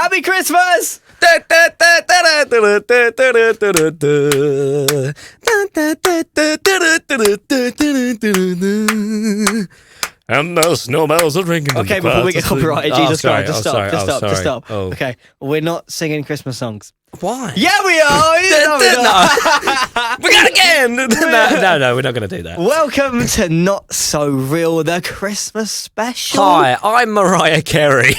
Happy Christmas! And the snowballs are drinking. Okay, before we get copyrighted, Jesus Christ, just stop. Oh. Okay, we're not singing Christmas songs. Why? Yeah, we are! We got again! No, we're not going to do that. Welcome to Not So Real, the Christmas special. Hi, I'm Mariah Carey.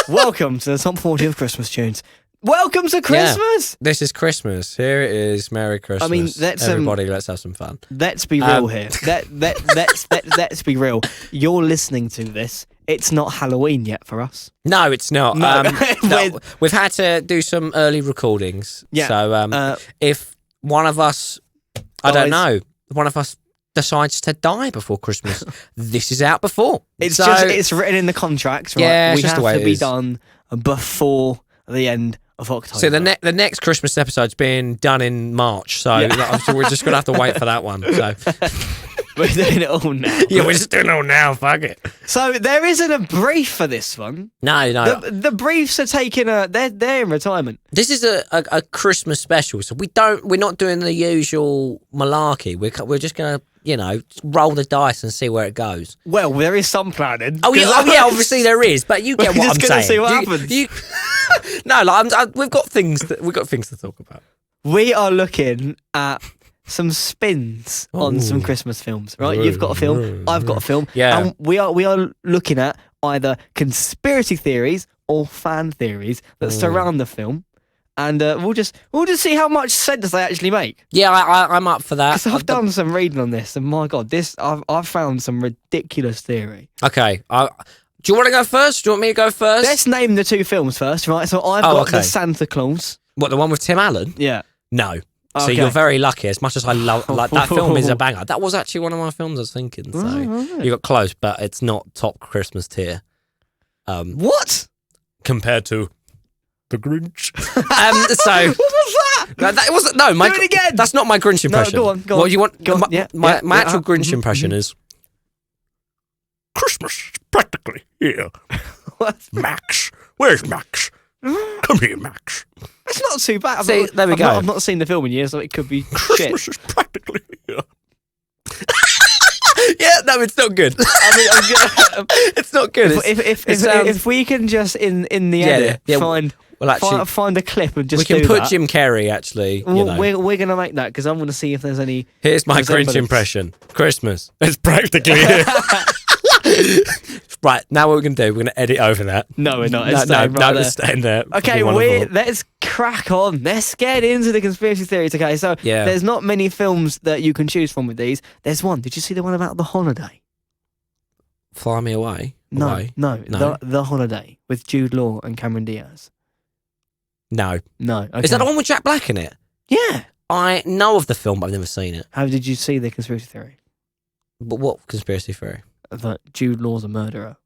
Welcome to the top 40 of Christmas tunes. Welcome to Christmas! Yeah, this is Christmas. Here it is. Merry Christmas. I mean, let's everybody, let's have some fun. Let's be real here. Let's be real. You're listening to this. It's not Halloween yet for us. No, it's not. No. We've had to do some early recordings. Yeah. So if one of us, I don't know, one of us decides to die before Christmas, this is out before. It's written in the contracts, right? Yeah, we just have the way to it be is. done before the end of October. So the next Christmas episode's being done in March, so we're just gonna have to wait for that one. So we're doing it all now. yeah, we're just doing it all now. Fuck it. So there isn't a brief for this one. No. The briefs are taking they're in retirement. This is a Christmas special, so we're not doing the usual malarkey. We're just gonna roll the dice and see where it goes. Well, there is some planning. Oh yeah, obviously there is, but you get We're what I'm just gonna saying. see what happens. No, we've got things to talk about. We are looking at some spins on some Christmas films, right? You've got a film, I've got a film. Yeah. And we are looking at either conspiracy theories or fan theories that surround the film. And we'll just see how much sense they actually make. Yeah, I'm up for that. Because I've done some reading on this, and my God, I've found some ridiculous theory. Okay. Do you want to go first? Do you want me to go first? Let's name the two films first, right? So I've got the Santa Claus. What, the one with Tim Allen? Yeah. No. So Okay. you're very lucky. As much as I love that film is a banger. That was actually one of my films I was thinking. So you got close, but it's not top Christmas tier. What? Compared to The Grinch. So What was that? that wasn't. No, Do it again. That's not my Grinch impression. go on. What you want? Go on. My actual Grinch impression is Christmas is practically here. What? Max, where's Max? Come here, Max. It's not too bad. There we go. I've not seen the film in years, so it could be Christmas shit. is practically here. Yeah, no, it's not good. I mean, I'm gonna, It's not good. if we can just in the edit find a clip and just we can do put that. Jim Carrey actually. We're gonna make that because I'm gonna see if there's any. Here's my Grinch resemblance. impression. Christmas. It's practically here. Right, now what we're going to do, we're going to edit over that. No, we're not. No, it's staying there. Okay, let's crack on. Let's get into the conspiracy theories. Okay, so there's not many films that you can choose from with these. There's one. Did you see the one about the holiday? Fly Me Away? No. No. The Holiday with Jude Law and Cameron Diaz. No. Okay. Is that the one with Jack Black in it? Yeah. I know of the film, but I've never seen it. How did you see the conspiracy theory? But what conspiracy theory? That Jude Law's a murderer.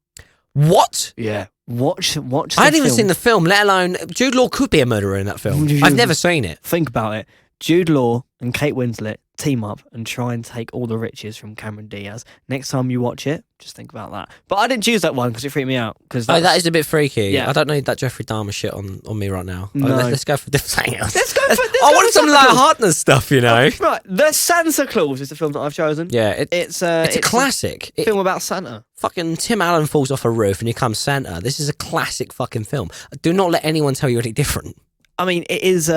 What? Yeah. Watch. I haven't even seen the film, let alone Jude Law could be a murderer in that film. I've never seen it. Think about it. Jude Law and Kate Winslet team up and try and take all the riches from Cameron Diaz. Next time you watch it, just think about that. But I didn't choose that one because it freaked me out. That is a bit freaky. Yeah. I don't need that Jeffrey Dahmer shit on me right now. No. Let's go for something else. I want some lighthearted stuff, Right, The Santa Claus is the film that I've chosen. Yeah, it's a classic. A film about Santa. Fucking Tim Allen falls off a roof and here comes Santa. This is a classic fucking film. Do not let anyone tell you any different. I mean, it is.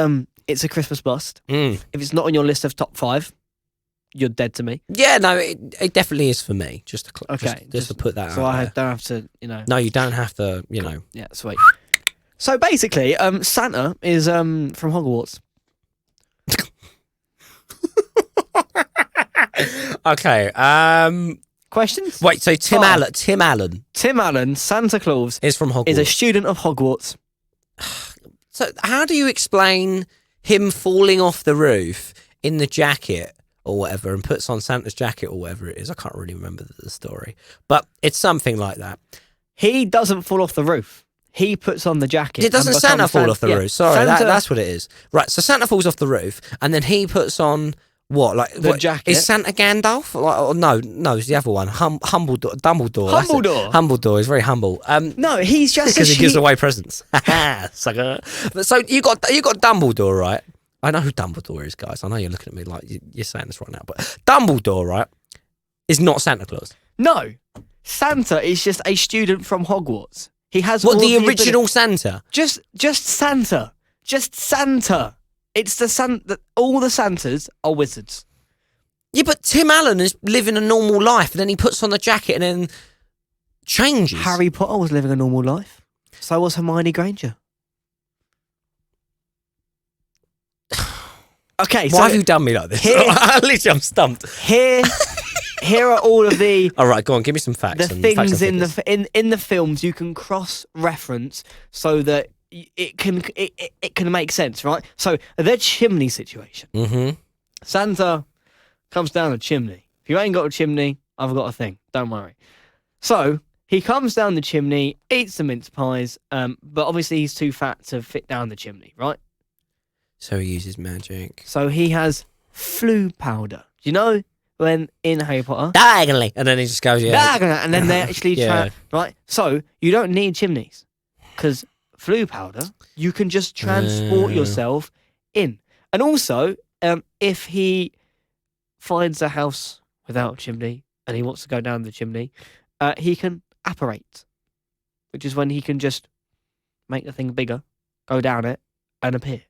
It's a Christmas bust. If it's not on your list of top 5, you're dead to me. Yeah, no, it definitely is for me. Just to put that out. So I there. don't have to, No, you don't have to, Yeah, sweet. So basically, Santa is from Hogwarts. Okay. Questions? Wait. So Tim Allen, Santa Claus is from Hogwarts. Is a student of Hogwarts. So how do you explain him falling off the roof in the jacket or whatever and puts on Santa's jacket or whatever it is? I can't really remember the story, but it's something like that. He doesn't fall off the roof. He puts on the jacket. It doesn't Santa fall off the roof. Sorry, that's what it is. Right, so Santa falls off the roof and then he puts on What, like The jacket. Is Santa Gandalf? Like, oh, no, it's the other one. Dumbledore. That's it. Dumbledore. Dumbledore is very humble. No, he's just Because he gives away presents. Sucker. So you got Dumbledore, right? I know who Dumbledore is, guys. I know you're looking at me like you're saying this right now, but Dumbledore, right, is not Santa Claus. No, Santa is just a student from Hogwarts. He has What, all the of original Santa? Just Santa. Just Santa. It's the Santa. All the Santas are wizards. Yeah, but Tim Allen is living a normal life, and then he puts on the jacket and then changes. Harry Potter was living a normal life. So was Hermione Granger. Okay, so why have you done me like this? Here- Literally, I'm stumped. here are all of the All right, go on, give me some facts. the and things facts in and figures. in the films you can cross reference so that it can make sense, right? So the chimney situation. Mhm. Santa comes down a chimney. If you ain't got a chimney, I've got a thing. Don't worry. So he comes down the chimney, eats the mince pies, but obviously he's too fat to fit down the chimney, right? So he uses magic. So he has flu powder. Do you know when in Harry Potter? Diagonally. And then he just goes, yeah. And then they actually Yeah. right? So you don't need chimneys because flu powder, you can just transport yourself in. And also, if he finds a house without a chimney and he wants to go down the chimney, he can apparate, which is when he can just make the thing bigger, go down it, and appear.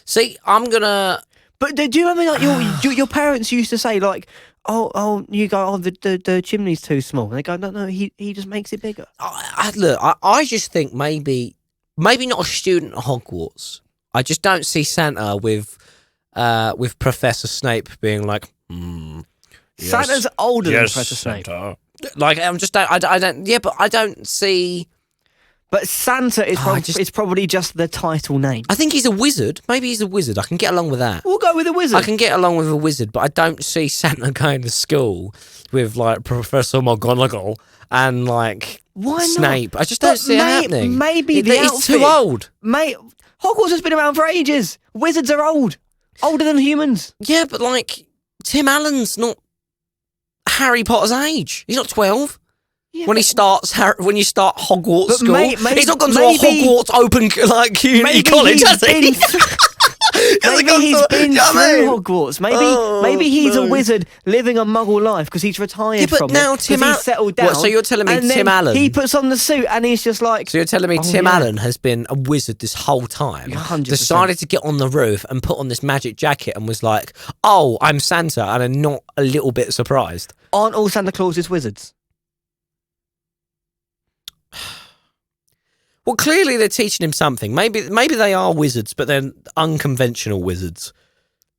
See, I'm going to... But do you remember like your parents used to say like, you go, the chimney's too small, and they go, no, he just makes it bigger. I just think maybe not a student at Hogwarts. I just don't see Santa with Professor Snape being like, yes, Santa's older than yes, Professor Snape. Santa. Like I don't. Yeah, but I don't see. But Santa is probably just the title name. I think he's a wizard. Maybe he's a wizard. I can get along with that. We'll go with a wizard. I can get along with a wizard, but I don't see Santa going to school with like Professor McGonagall and like Snape. I just don't see it happening. Maybe it's too old. Hogwarts has been around for ages. Wizards are old, older than humans. Yeah, but like Tim Allen's not Harry Potter's age. He's not 12. Yeah, when you start Hogwarts but school, he's not gone to a maybe- Hogwarts open like community maybe college, he's has he? Maybe he's been through Hogwarts. Maybe he's no. a wizard living a Muggle life because he's retired Yeah, but from now it. 'Cause Tim he's Allen- settled down. What, so you're telling me and Tim then Allen- He puts on the suit and he's just like. So you're telling me Tim Allen has been a wizard this whole time, 100%. decided to get on the roof and put on this magic jacket and was like, "Oh, I'm Santa," and I'm not a little bit surprised. Aren't all Santa Clauses wizards? Well, clearly they're teaching him something. Maybe they are wizards, but they're unconventional wizards.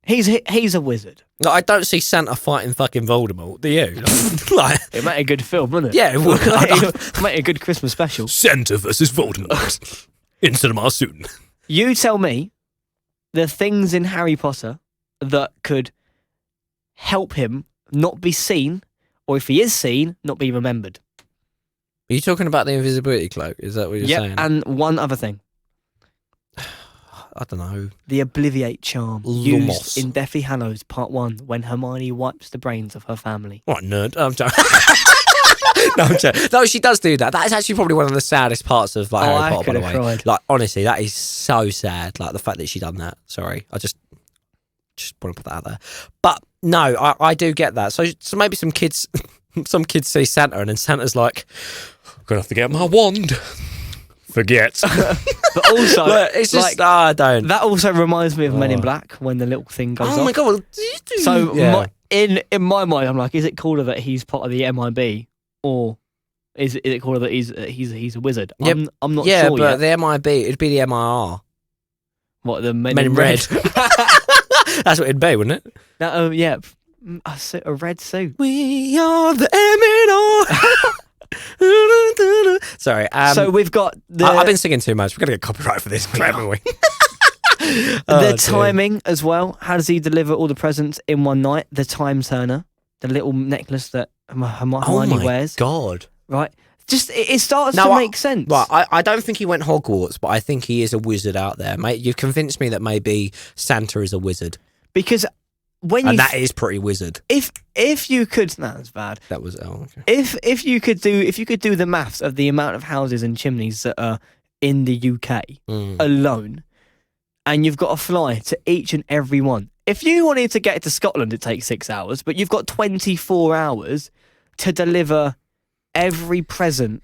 He's a wizard. Like, I don't see Santa fighting fucking Voldemort. Do you? Like, It made a good film, wouldn't it? yeah, it would. It made a good Christmas special. Santa versus Voldemort in cinema soon. You tell me the things in Harry Potter that could help him not be seen, or if he is seen, not be remembered. Are you talking about the invisibility cloak? Is that what you're saying? And one other thing. I don't know. The Obliviate charm Lumos. used in Deathly Hallows Part 1 when Hermione wipes the brains of her family. What, nerd? I'm joking. No, I'm joking. No, she does do that. That is actually probably one of the saddest parts of like, Harry I Potter, by the could way. have cried. Like, honestly, that is so sad. Like, the fact that she done that. Sorry. I just want to put that out there. But, no, I do get that. So maybe some kids see Santa and then Santa's like, I'm going to have to get my wand. Forget. But also, But it's just, I don't. that also reminds me of Men in Black when the little thing goes off. Oh my God. So Yeah. in my mind, I'm like, is it cooler that he's part of the MIB, or is it cooler that he's a wizard? Yep. I'm not Yeah, sure but yet. the MIB, it'd be the MIR. What, the Men, Men in Red. That's what it'd be, wouldn't it? No, yeah, a red suit. We are the MNR. Sorry. So we've got I've been singing too much. We're going to get copyright for this, haven't we? the timing as well. How does he deliver all the presents in one night? The time turner, the little necklace that Hermione wears. God. Right? Just it starts No, to make sense. Right, I don't think he went Hogwarts, but I think he is a wizard out there. Mate, you've convinced me that maybe Santa is a wizard. Because when you And that is pretty wizard. if you could, no, that's bad. That was okay. If you could do the maths of the amount of houses and chimneys that are in the UK alone, and you've got to fly to each and every one. If you wanted to get to Scotland, it takes 6 hours, but you've got 24 hours to deliver every present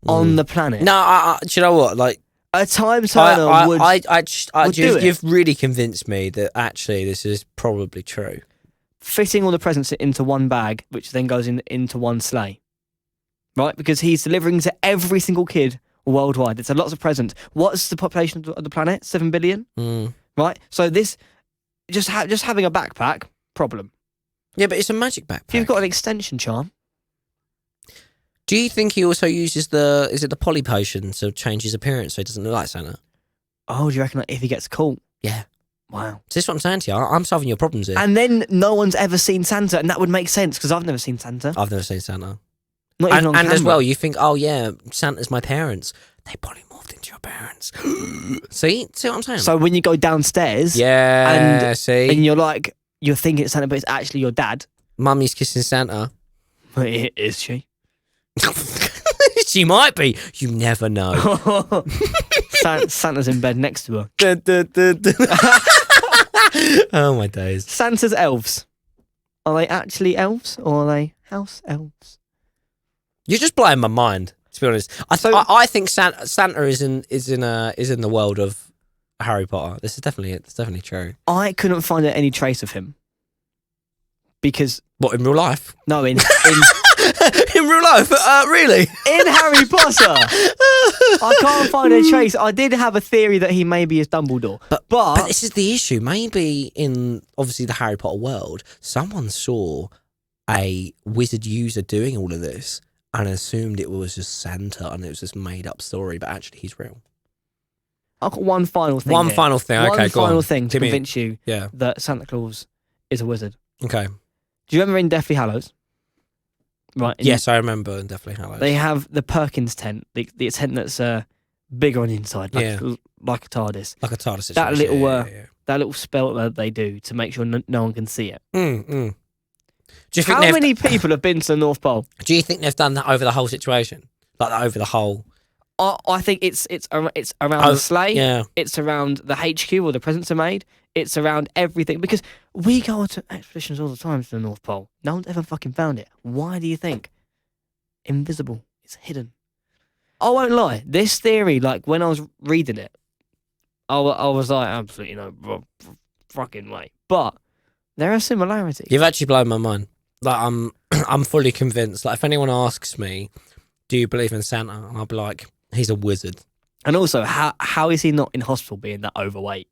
on the planet. No, do you know what? Like, a time turner would do it. You've really convinced me that actually this is probably true. Fitting all the presents into one bag, which then goes into one sleigh, right? Because he's delivering to every single kid worldwide. It's a lots of presents. What's the population of the planet? 7 billion, right? So this just having a backpack problem. Yeah, but it's a magic backpack. If you've got an extension charm. Do you think he also uses the poly potion to change his appearance so he doesn't look like Santa? Oh, do you reckon if he gets caught? Yeah. Wow. So this is what I'm saying to you. I'm solving your problems here. And then no one's ever seen Santa, and that would make sense because I've never seen Santa. I've never seen Santa. Not even on and camera. as well, you think, oh yeah, Santa's my parents. They polymorphed into your parents. See what I'm saying? So when you go downstairs, yeah, and you're thinking it's Santa, but it's actually your dad. Mummy's kissing Santa. Is she? She might be. You never know. Santa's in bed next to her. Oh my days. Santa's elves. Are they actually elves or are they house elves? You're just blowing my mind, to be honest. I think Santa is in the world of Harry Potter. It's definitely true. I couldn't find any trace of him because what, in real life? No, in in real life, really? In Harry Potter, I can't find a trace. I did have a theory that he maybe is Dumbledore, but this is the issue. Maybe in obviously the Harry Potter world, someone saw a wizard user doing all of this and assumed it was just Santa and it was this made up story, but actually he's real. I've got one final thing. One final thing. Okay, one go on. final thing to Give me- convince you Yeah. that Santa Claus is a wizard. Okay. Do you remember in Deathly Hallows? Right. Yes, I remember, and definitely Hallows. They have the Perkins tent, the tent that's bigger on the inside, like a TARDIS. Like a TARDIS situation. That little yeah. that little spell that they do to make sure no one can see it. Do you think How many people have been to the North Pole? Do you think they've done that over the whole situation? Like that over the whole? I think it's around the sleigh. Yeah. It's around the HQ where the presents are made. It's around everything because we go on expeditions all the time to the North Pole. No one's ever fucking found it. Why do you think? Invisible. It's hidden. I won't lie. This theory, like when I was reading it, I was like, absolutely no fucking way. But there are similarities. You've actually blown my mind. Like I'm fully convinced. Like if anyone asks me, do you believe in Santa? I'll be like, he's a wizard. And also, how is he not in hospital being that overweight?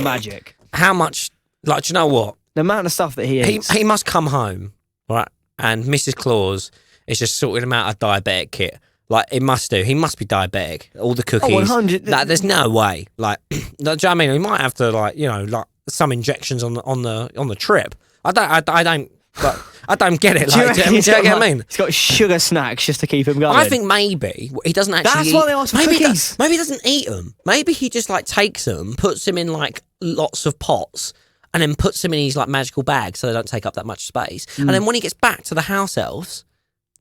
Magic. How much? Like, do you know what? The amount of stuff that he eats. He must come home, right? And Mrs. Claus is just sorting him out a diabetic kit. Like, it must do. He must be diabetic. All the cookies. 100. Like, there's no way. Like, do you know what I mean? He might have to, like, you know, like some injections on the trip. I don't. But I don't get it. Like, do you know what I mean? He's got sugar snacks just to keep him going. I think maybe he doesn't actually. That's why they ask for cookies. Maybe he doesn't eat them. Maybe he just like takes them, puts them in like lots of pots, and then puts them in his like magical bag so they don't take up that much space. And then when he gets back to the house elves,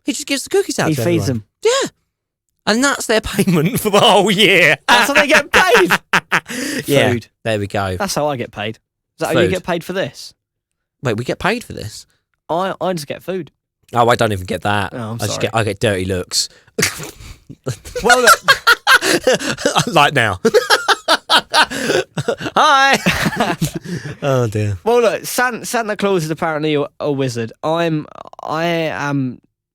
he just gives the cookies out. He to feeds everyone. them. Yeah, and that's their payment for the whole year. That's how they get paid. Yeah, Food. there we go. That's how I get paid. Is that how you get paid for this? Wait, we get paid for this? I just get food. Oh, I don't even get that. Oh, I'm I sorry. I get dirty looks. Well, look, like now. Hi. Oh dear. well, look. Santa Claus is apparently a wizard. I am.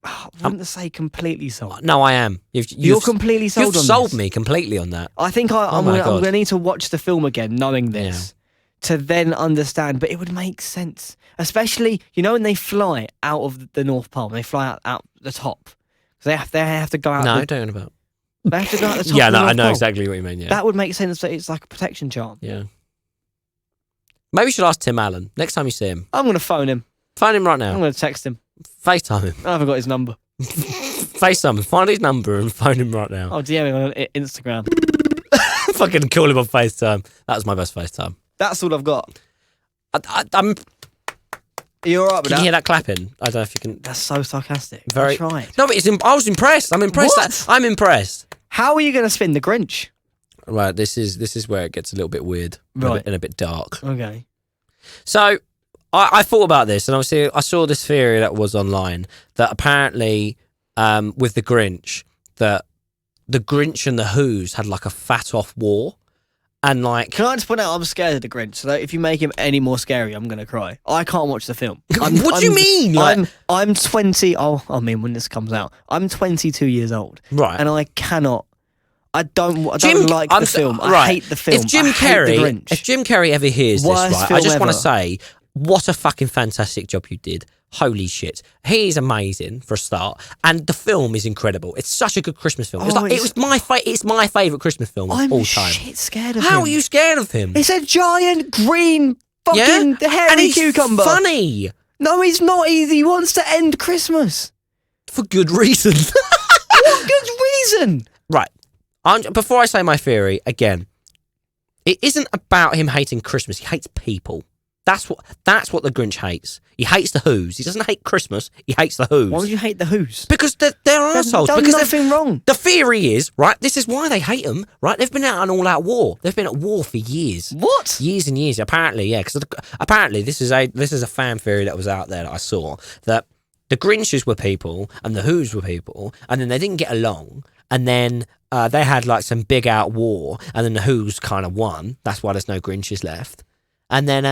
I wouldn't say completely sold. No, I am. You're completely sold on You've sold this. me completely on that. I think I'm going to need to watch the film again, knowing this, to then understand. But it would make sense, especially when they fly out of the North Pole, they fly out the top. They have to go out. No, I don't know about. They have to go out the top. Yeah, of the no, I North know Pole. exactly what you mean. Yeah, That would make sense. That it's like a protection charm. yeah. Maybe you should ask Tim Allen next time you see him. I'm going to phone him. Phone him right I'm now. going to text him. FaceTime him. I haven't got his number. FaceTime him. Find his number and phone him right now. I'll DM him on Instagram. Fucking call him on FaceTime. That was my best FaceTime. That's all I've got. I'm. You're all right with Can you that? hear that clapping? I don't know if you can. That's so sarcastic. Very. I tried. No, but I was impressed. I'm impressed. What? I'm impressed. How are you going to spin the Grinch? Right, this is where it gets a little bit weird, Right. and a bit dark. Okay. So I thought about this, and obviously I saw this theory that was online that apparently with the Grinch, that the Grinch and the Who's had like a fat off war, and like Can I just point out I'm scared of the Grinch, so that if you make him any more scary, I'm going to cry. I can't watch the film. what do you mean? Like, I'm 20. Oh, I mean, when this comes out, I'm 22 years old, right? and I cannot. I don't like I'm the so- film. right. I hate the film. If Jim I hate the Grinch. If Jim Carrey ever hears this, Worst right, I film just want to ever. say, what a fucking fantastic job you did. Holy shit. He is amazing for a start. And the film is incredible. It's such a good Christmas film. It's my favourite Christmas film of I'm all time. shit scared of him. How are you scared of him? It's a giant green fucking hairy and he's cucumber. funny. No, he's not. He wants to end Christmas. For good reason. What good reason? Right. Before I say my theory, again, it isn't about him hating Christmas. He hates people. That's what the Grinch hates. He hates the Who's. He doesn't hate Christmas. He hates the Who's. Why would you hate the Who's? Because they're assholes. Done Because nothing wrong. the theory is, right, this is why they hate them, right? They've been out an all-out war. They've been at war for years. What? Years and years, apparently, yeah. Because apparently this is a fan theory that was out there that I saw, that the Grinches were people and the Who's were people, and then they didn't get along, and then they had like some big out war, and then the Who's kind of won. That's why there's no Grinches left. And then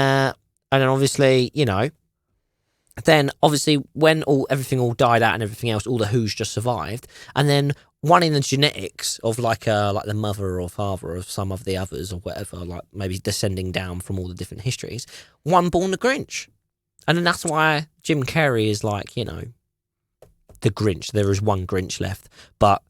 obviously, you know, then obviously when everything all died out and everything else, all the Who's just survived, and then one in the genetics of like the mother or father of some of the others or whatever, like maybe descending down from all the different histories, one born the Grinch. And then that's why Jim Carrey is like, you know, the Grinch. There is one Grinch left. But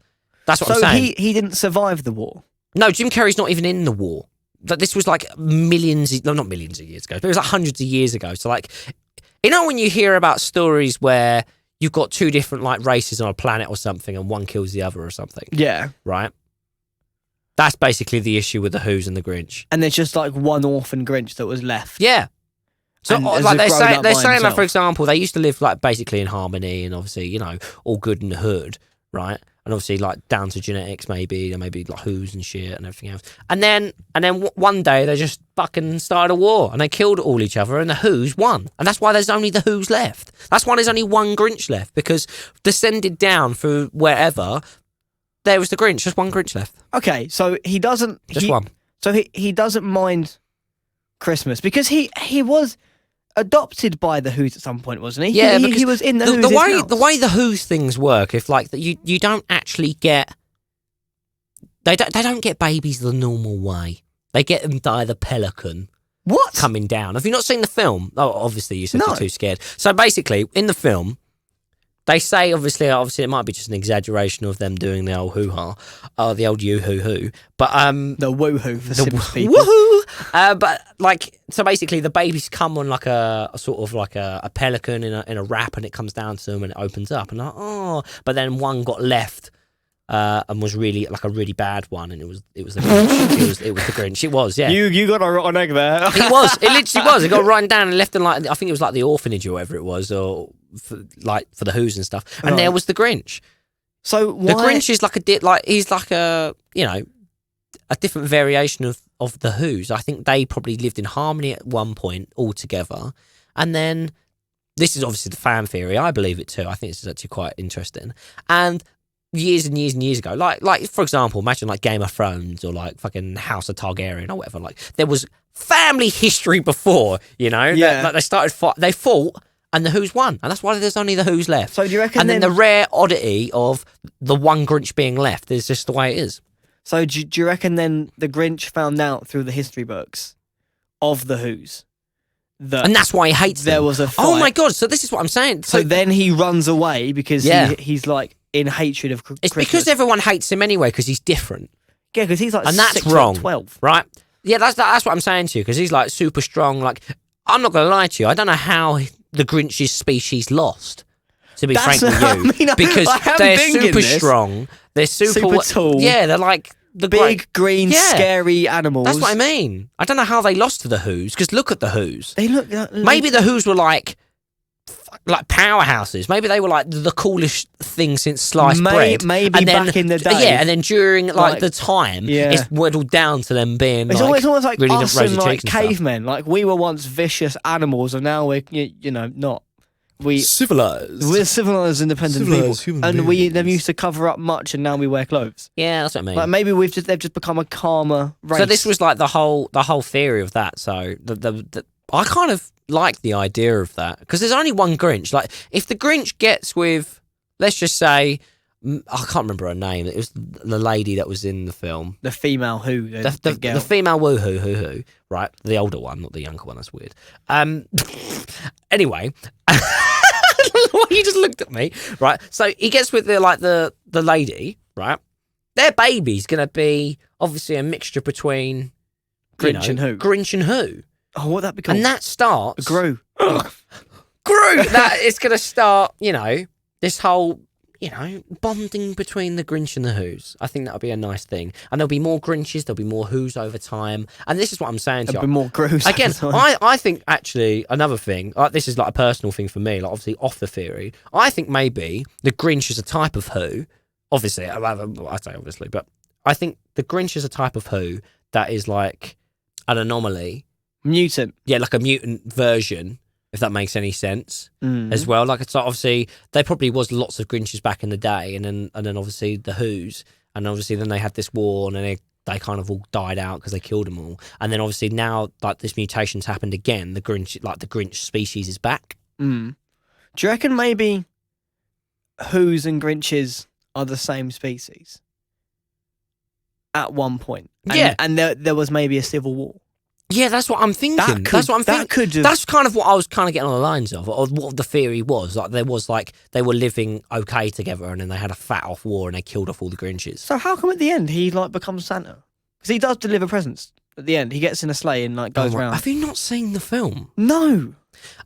that's what I'm saying. So he didn't survive the war? No, Jim Carrey's not even in the war. This was like not millions of years ago, but it was like hundreds of years ago. So like, you know when you hear about stories where you've got two different like races on a planet or something and one kills the other or something? Yeah. Right? That's basically the issue with the Who's and the Grinch. And there's just like one orphan Grinch that was left. Yeah. So And like they're saying like, for example, they used to live like basically in harmony and obviously, you know, all good in the hood, right? And obviously like down to genetics maybe, or maybe like Who's and shit and everything else. And then one day they just fucking started a war and they killed all each other and the Who's won. And that's why there's only the Who's left. That's why there's only one Grinch left, because descended down through wherever, there was the Grinch, just one Grinch left. Okay, so he doesn't... Just one. So he doesn't mind Christmas because he was adopted by the Who's at some point, wasn't he? Yeah, he was in the Who's the house. way the Who's things work, if like you don't actually get, they don't get babies the normal way. They get them by the pelican. What? Coming down. Have you not seen the film? Oh, obviously you said No. you're too scared. So basically, in the film, they say obviously it might be just an exaggeration of them doing the old hoo-ha, the old you-hoo-hoo, but The woohoo for Sims people. woohoo! But like, so basically the babies come on like a sort of like a pelican in a wrap, and it comes down to them and it opens up, and like, oh, but then one got left and was really like a really bad one, and it was the Grinch. it was the Grinch. It was, yeah. You got a rotten egg there. It literally was. It got run down and left in like, I think it was like the orphanage or whatever it was, or for the Who's and stuff. And Right. there was the Grinch. So why? The Grinch is he's like a, you know, a different variation of the Who's. I think they probably lived in harmony at one point all together, and then this is obviously the fan theory. I believe it too. I think this is actually quite interesting. And years and years and years ago, like for example, imagine like Game of Thrones or like fucking House of Targaryen or whatever. Like there was family history before, you know. Yeah. Like they fought, and the Who's won, and that's why there's only the Who's left. So do you reckon? And then the rare oddity of the one Grinch being left is just the way it is. So do you reckon then the Grinch found out through the history books of the Who's that And that's why he hates there them. was a fight? Oh my god! So this is what I'm saying. So then he runs away because Yeah. he's like in hatred of it's Christmas. because everyone hates him anyway because he's different, Yeah, because he's like and that's 6 foot wrong. 12. Right? Yeah, that's what I'm saying to you, because he's like super strong. Like, I'm not gonna lie to you, I don't know how the Grinch's species lost. To be frank with you, I mean, because I am they're thinking super this. strong. They're super Super tall. Yeah, they're like big, green, scary animals. That's what I mean. I don't know how they lost to the Who's, because look at the Who's. They look maybe the Who's were like powerhouses. Maybe they were like the coolest thing since sliced bread. Maybe and then, back in the day. Yeah, and then during like the time, it's whittled down to them being it's almost like really us and like cavemen. Stuff. Like we were once vicious animals, and now we're not. We're civilized, independent people, and we never used to cover up much, and now we wear clothes. Yeah, that's what I mean. Like maybe they've just become a calmer race. So this was like the whole theory of that. So I kind of like the idea of that, because there's only one Grinch. Like if the Grinch gets with, let's just say, I can't remember her name. It was the lady that was in the film. The female who, the female woohoo, right? The older one, not the younger one. That's weird. Anyway, you just looked at me, right? So he gets with the lady, right? Their baby's gonna be obviously a mixture between Grinch and who. Oh, what that becomes? And that starts Gru. That it's gonna start. This whole. Bonding between the Grinch and the Who's. I think that'll be a nice thing. And there'll be more Grinches, there'll be more Who's over time. And this is what I'm saying to you. There'll be more Grus. Again, I think actually another thing, like this is like a personal thing for me, like obviously off the theory. I think maybe the Grinch is a type of Who. Obviously, I say obviously, but I think the Grinch is a type of Who that is like an anomaly. Mutant. Yeah, like a mutant version. If that makes any sense, as well. Like it's like obviously there probably was lots of Grinches back in the day, and then obviously the Who's, and obviously then they had this war, and then they kind of all died out because they killed them all, and then obviously now like this mutation's happened again. The Grinch species is back. Do you reckon maybe Who's and Grinches are the same species at one point? And there was maybe a civil war. Yeah, that's what I'm thinking. That's kind of what I was kind of getting on the lines of, or what the theory was. Like they were living okay together, and then they had a fat off war, and they killed off all the Grinches. So how come at the end he like becomes Santa? Because he does deliver presents at the end. He gets in a sleigh and like goes around. Have you not seen the film? No.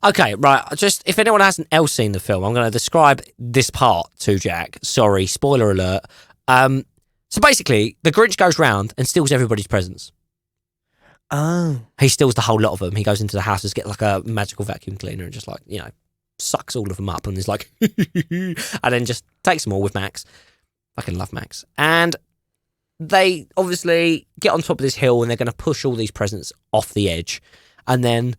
Okay, right. Just if anyone hasn't else seen the film, I'm going to describe this part to Jack. Sorry, spoiler alert. So basically, the Grinch goes round and steals everybody's presents. Oh. He steals the whole lot of them. He goes into the house and gets like a magical vacuum cleaner and just like, sucks all of them up and is like, and then just takes them all with Max. Fucking love Max. And they obviously get on top of this hill and they're going to push all these presents off the edge. And then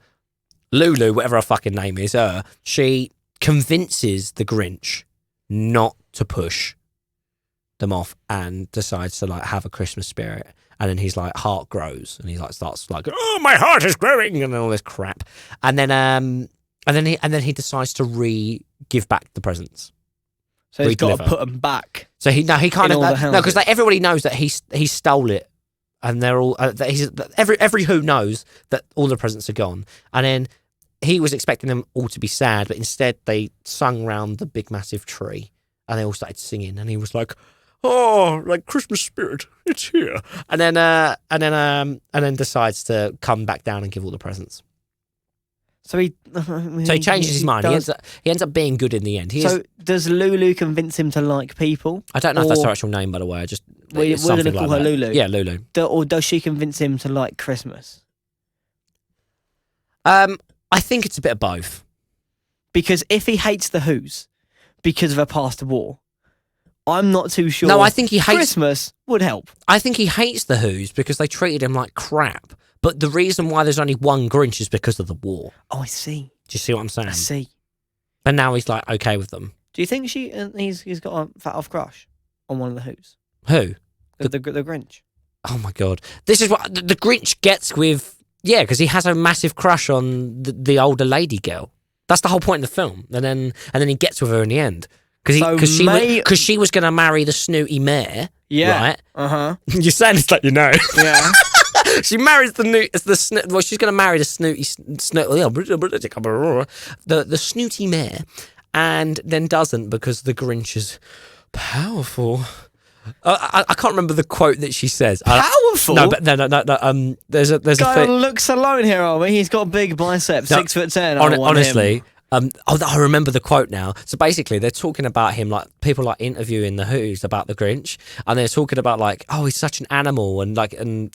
Lulu, whatever her fucking name is, she convinces the Grinch not to push them off and decides to like have a Christmas spirit. And then his like heart grows, and he like starts like, oh, my heart is growing, and all this crap. And then he decides to give back the presents. So he's got to put them back. So he kind of because like everybody knows that he stole it, and they're all every Who knows that all the presents are gone. And then he was expecting them all to be sad, but instead they sung round the big massive tree, and they all started singing, and he was like, oh, like Christmas spirit, it's here. And then decides to come back down and give all the presents. So he changes his mind. He ends up being good in the end. Does Lulu convince him to like people? I don't know if that's her actual name, by the way. We're going to call her Lulu. Yeah, Lulu. Or does she convince him to like Christmas? I think it's a bit of both. Because if he hates the Who's because of a past war, I'm not too sure. No, I think he hates Christmas would help. I think he hates the Who's because they treated him like crap. But the reason why there's only one Grinch is because of the war. Oh, I see. Do you see what I'm saying? I see. And now he's like okay with them. Do you think he's got a fat off crush on one of the Who's? Who? The Grinch. Oh my god! This is what the Grinch gets with because he has a massive crush on the older lady girl. That's the whole point of the film. And then he gets with her in the end. Because she was going to marry the snooty mayor, right? You're saying it's like you know. Yeah. She marries she's going to marry the snooty mayor, and then doesn't because the Grinch is powerful. I can't remember the quote that she says. Powerful? No. There's a guy thing. looks alone here, are we? He's got big biceps, 6'10". Honestly. I remember the quote now. So basically, they're talking about him, like people like interviewing the Who's about the Grinch, and they're talking about like, oh, he's such an animal, and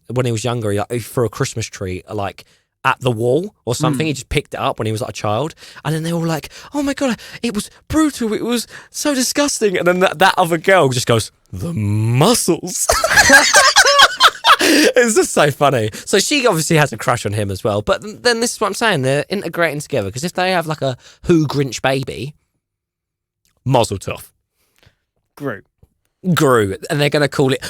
when he was younger, he threw a Christmas tree like at the wall or something. He just picked it up when he was like a child, and then they were like, oh my god, it was brutal, it was so disgusting, and then that other girl just goes, the muscles. It's just so funny. So she obviously has a crush on him as well, but then this is what I'm saying, they're integrating together, because if they have like a Who Grinch baby, Mazel Tov. Groot, and they're going to call it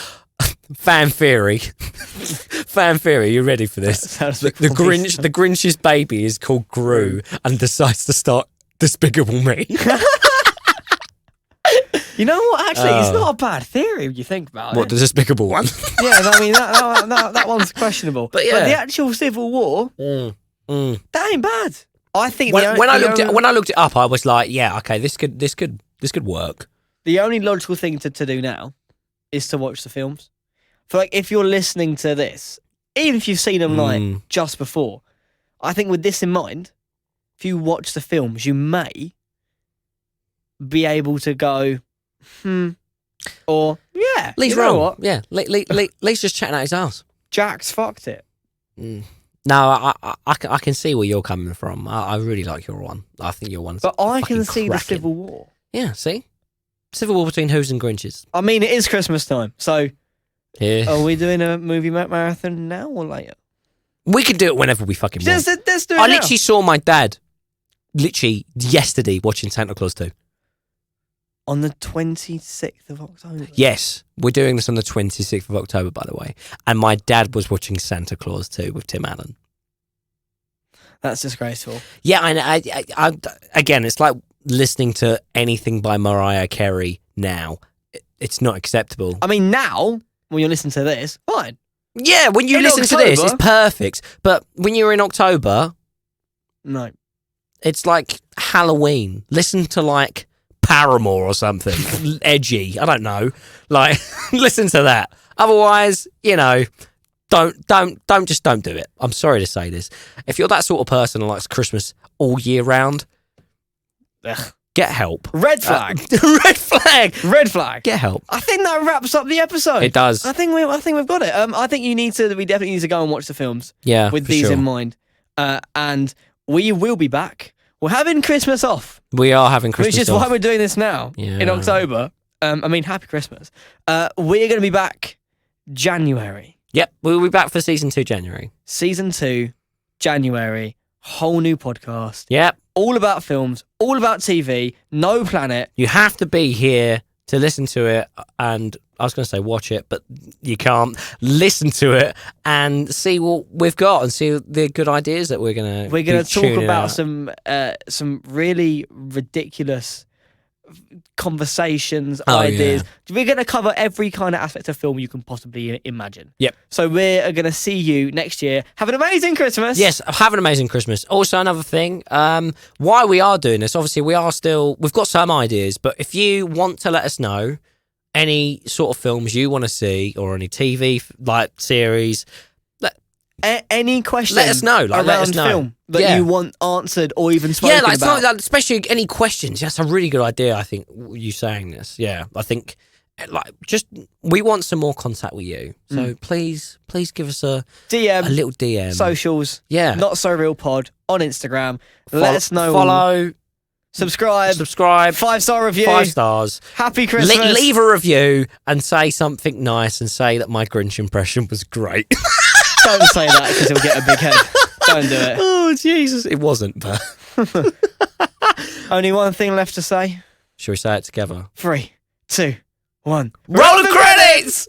Fan Theory. Fan Theory, you ready for this? The Grinch's baby is called Gru and decides to start Despicable Me. You know what? Actually, it's not a bad theory if you think about it. What, the Despicable one? Yeah, I mean that one's questionable. But yeah, the actual Civil War, that ain't bad. I think when I looked it up, I was like, yeah, okay, this could work. The only logical thing to do now is to watch the films. For like, if you're listening to this, even if you've seen them like just before, I think with this in mind, if you watch the films, you may be able to go, or yeah, Lee's you know wrong. What? Yeah, Lee's just chatting out his ass. Jack's fucked it. No, I can see where you're coming from. I really like your one. I think your one's But I can see cracking. the Civil War. Yeah, see? Civil War between Who's and Grinches. I mean, it is Christmas time, so Yeah. are we doing a movie marathon now or later? We can do it whenever we fucking want. Let's do it I now. literally saw my dad yesterday watching Santa Claus 2. On the 26th of October. Yes, we're doing this on the 26th of October, by the way. And my dad was watching Santa Claus 2 with Tim Allen. That's disgraceful. Yeah, I again, it's like listening to anything by Mariah Carey now. It's not acceptable. I mean, now, when you listen to this, fine. Yeah, when you listen to this, it's perfect. But when you're in October, no. It's like Halloween. Listen to like Paramore or something. Edgy. I don't know. Like, listen to that. Otherwise, don't do it. I'm sorry to say this. If you're that sort of person who likes Christmas all year round, get help. Red flag. Red flag. Red flag. Get help. I think that wraps up the episode. It does. I think we've got it. I think we definitely need to go and watch the films. Yeah, with these in mind. And we will be back. We're having Christmas off. We are having Christmas off. Which is why we're doing this now in October. Happy Christmas. We're going to be back January. Yep, we'll be back for season 2 January. Season 2 January. Whole new podcast. Yep. All about films, all about TV, no planet. You have to be here to listen to it, and I was going to say watch it, but you can't. Listen to it and see what we've got and see the good ideas that we're going to talk about some really ridiculous conversations, ideas. Yeah. We're going to cover every kind of aspect of film you can possibly imagine. Yep. So we're going to see you next year. Have an amazing Christmas. Yes, have an amazing Christmas. Also, another thing, why we are doing this, obviously we've got some ideas, but if you want to let us know any sort of films you want to see or any TV like series, any questions, let us know. Like, let us know. Film that you want answered or even spoken about. Yeah, like especially any questions. That's a really good idea. I think you saying this. Yeah, I think we want some more contact with you. So please give us a DM, a little DM, socials. Yeah, Not So Real Pod on Instagram. Let us know. Follow. Subscribe. 5-star review. 5 stars. Happy Christmas. Leave a review and say something nice and say that my Grinch impression was great. Don't say that because he'll get a big head. Don't do it. Oh, Jesus. It wasn't, but... Only one thing left to say. Shall we say it together? 3, 2, 1. Roll the credits!